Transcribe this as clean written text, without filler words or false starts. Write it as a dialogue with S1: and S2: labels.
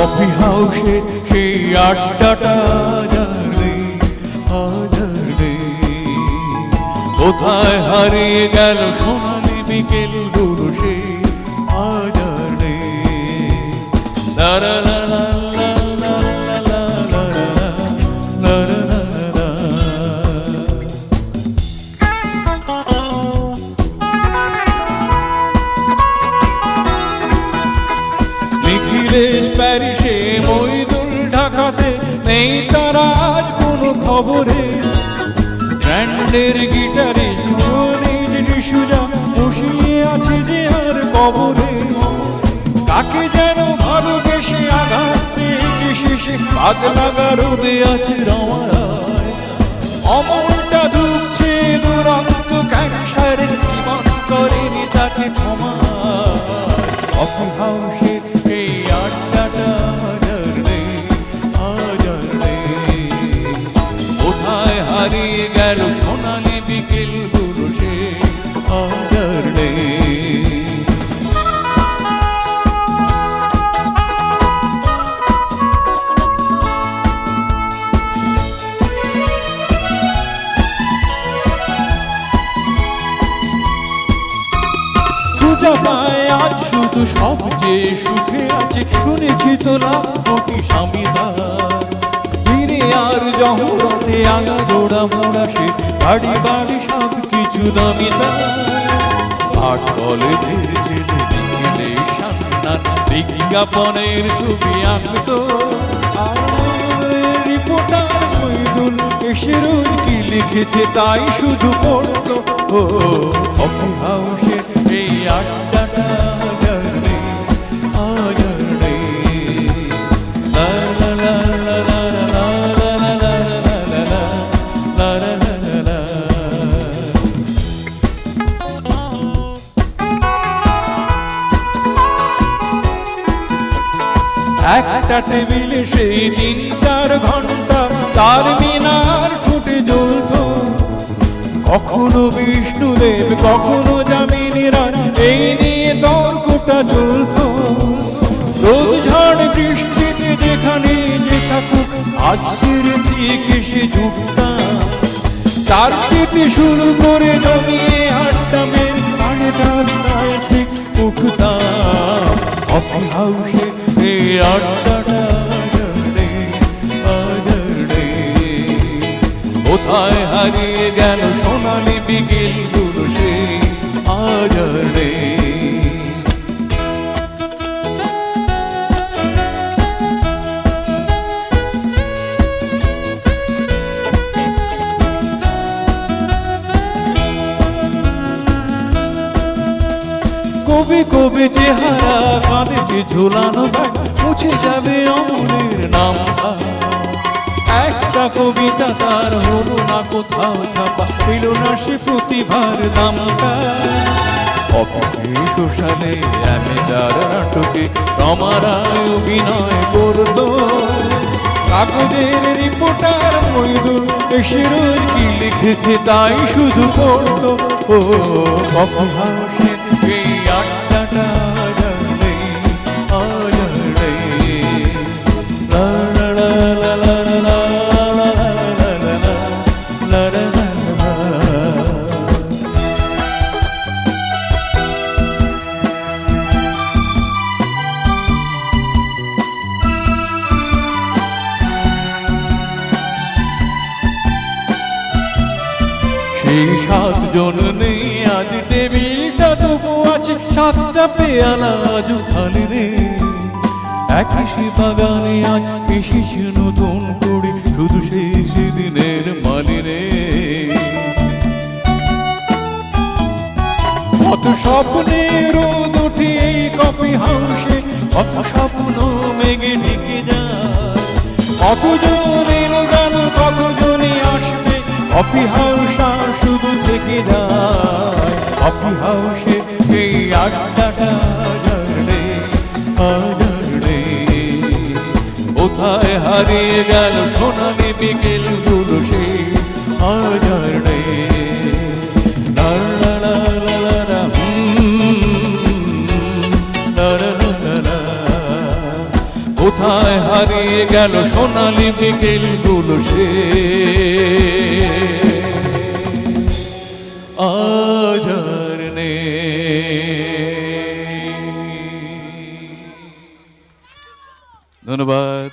S1: Coffee হাউসে সেই আড্ডাটা হাজারে কোথায় হারিয়ে গেল সোনালি বিকেল গুলো সেই হাজারে লা লা লা লা লা লা লা লা লা লা লা। নিখিলেশ প্যারিসে, মইদুল ঢাকাতে, নেই তারা আজ কোনো খবরে। ব্র্যান্ডের গিটারে সুজা বসিয়ে আছে যে আর কবরে। কাকে যেন ভালোবেসে আঘাত পেয়েছে শেষে পাগলা গারদে আছে রমারায়। অমলটা ধুকছে দুরন্ত ক্যান্সারের, জীবন করেনি তাকে ক্ষমা। কফি হাউসে এই আড্ডাটা হাজারে কোথায় হারিয়ে গেল সোনালি বিকেল গুলো সে হাজারে। পূজা পায় আজ শুধু সবচেয়ে সুখে আছে, শুনেছি তো লাভ কোটি স্বামীদার। ফিরে আর জহরতে আগা গোড়া মোড়া সে বাড়ি বাড়ি সব কিছু দামিদার। আট কলেজের ছেলে নিখিলেশ সান্নাল বিজ্ঞাপনের ছবি আঁকতো। রিপোর্টার মইদুল এসে রোজ কি লিখেছে তাই শুধু পড়তো। ও কফি হাউসে এই আড্ডাটা হাজারে হাজারে লা লা লা লা লা লা লা লা লা লা লা লা। একটা টেবিলে সেই 3-4 ঘন্টা তার মিনার ফুটে জ্বলত। কখনো বিষ্ণুদেব, কখনো যামিনীরা, এই নিয়ে তর্কটা চলত। রোদ ঝড় বৃষ্টিতে যেখানে যে থাকুক, আজ ছেড়ে থেকে সে যুগটা। তার পেতে শুরু করে জমিয়ে আড্ডা মের রাস্তায় ঠিক উঠতাম। কফি হাউসে এই আড্ডাটা হাজারে কোথায় হারিয়ে গেল সোনালি বিকেল গুলো সে হাজারে। কবি কবি চেহারা, কাঁধে ঝুলানো ব্যাগ, মুছে যাবে অমলের নামটা। একটা কবিতা তার হলো না কোথাও ছাপা, পেল না সে প্রতিভার দামটা। অফিসে শ্মশানে অ্যামেদার নাটকে রমারায় অভিনয় করতো। কাগজের রিপোর্টার মইদুল এসে রোজ কি লিখেছে তাই শুধু পড়তো। ও কফি হাউসে এই আড্ডাটা হাজারে হাজারে লা লা লা লা লা লা লা লা লা লা। সেই 7 জন নেই আজ টেবিলটা, তবু আছে 7টা পেয়ালা আজও খালি রে। একই বাগানে আজ এসেছে নতুন করে, শুধু সেই সেদিনের মালি রে। কত স্বপ্নে রোদ ওঠে এই কফি হাউসে, কত স্বপ্ন মেঘে ঢেকে যায়। কতজনের গান কতজনই আসবে, কফি হাউস শুধু থেকে যায়। কফি হাউসে এই আড্ডাটা হাজারে হাজারে কোথায় হারিয়ে গেল সোনালি বিকেল গুলো সেই হাজারে লা লা লা লা লা লা লা লা লা লা। কোথায় হারিয়ে গেল সোনালি বিকেলগুলো সে আজ আর নেই। ধন্যবাদ।